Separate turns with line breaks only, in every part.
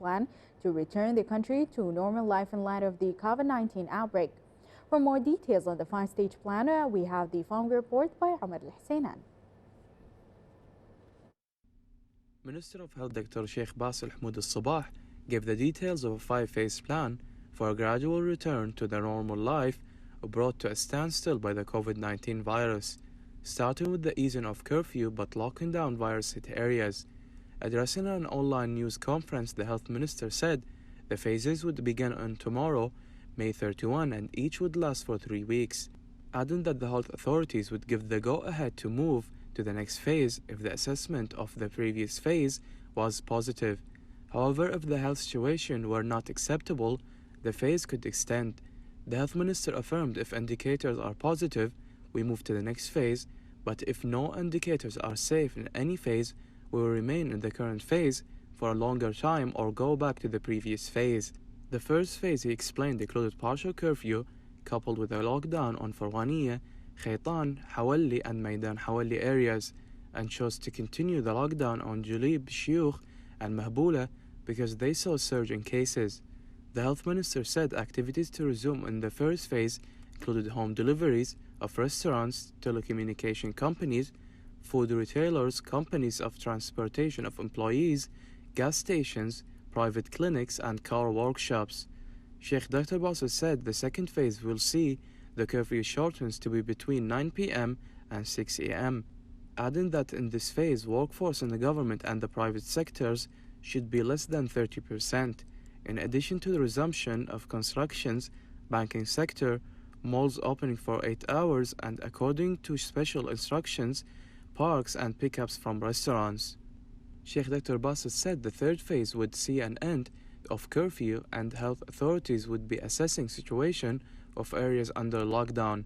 plan to return the country to normal life in light of the COVID-19 outbreak. For more details on the five-stage plan, we have the following report by Omar Al-Husainan.
Minister of Health Dr. Sheikh Basil Hamoud Al-Sabah gave the details of a five-phase plan for a gradual return to the normal life brought to a standstill by the COVID-19 virus, starting with the easing of curfew but locking down virus-hit areas. Addressing an online news conference, the health minister said the phases would begin on tomorrow, May 31, and each would last for 3 weeks, adding that the health authorities would give the go-ahead to move to the next phase if the assessment of the previous phase was positive. However, if the health situation were not acceptable, the phase could extend. The health minister affirmed if indicators are positive, we move to the next phase, but if no indicators are safe in any phase, we will remain in the current phase for a longer time or go back to the previous phase. The first phase, he explained, included partial curfew coupled with a lockdown on Farwaniya, Khaitan, Hawali and Maidan Hawali areas, and chose to continue the lockdown on Julib, Shiyukh and Mahbula because they saw a surge in cases. The health minister said activities to resume in the first phase included home deliveries of restaurants, telecommunication companies, food retailers, companies of transportation of employees, gas stations, private clinics and car workshops. Sheikh Dr. Bassel said the second phase will see the curfew shortens to be between 9 p.m. and 6 a.m., adding that in this phase, workforce in the government and the private sectors should be less than 30%. In addition to the resumption of constructions, banking sector, malls opening for 8 hours, and according to special instructions, parks and pickups from restaurants. Sheikh Dr. Bassel said the third phase would see an end of curfew and health authorities would be assessing situation of areas under lockdown.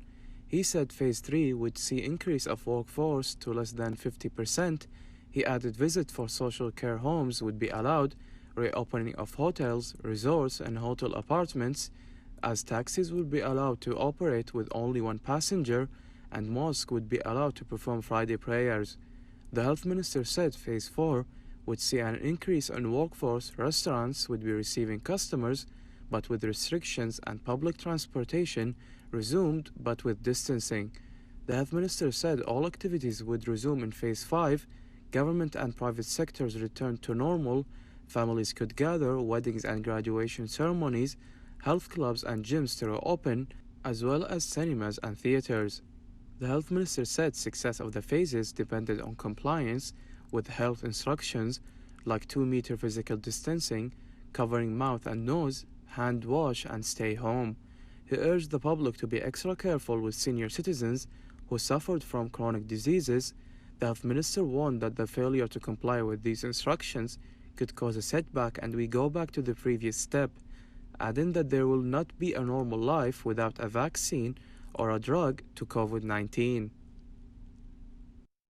He said phase 3 would see increase of workforce to less than 50%. He added visit for social care homes would be allowed, reopening of hotels, resorts and hotel apartments, as taxis would be allowed to operate with only one passenger, and mosque would be allowed to perform Friday prayers. The health minister said phase 4 would see an increase in workforce, restaurants would be receiving customers, but with restrictions, and public transportation resumed but with distancing. The health minister said all activities would resume in phase 5, government and private sectors returned to normal, families could gather, weddings and graduation ceremonies, health clubs and gyms to reopen, as well as cinemas and theaters. The health minister said success of the phases depended on compliance with health instructions like 2-meter physical distancing, covering mouth and nose, hand wash and stay home. He urged the public to be extra careful with senior citizens who suffered from chronic diseases. The health minister warned that the failure to comply with these instructions could cause a setback and we go back to the previous step, adding that there will not be a normal life without a vaccine or a drug to COVID-19.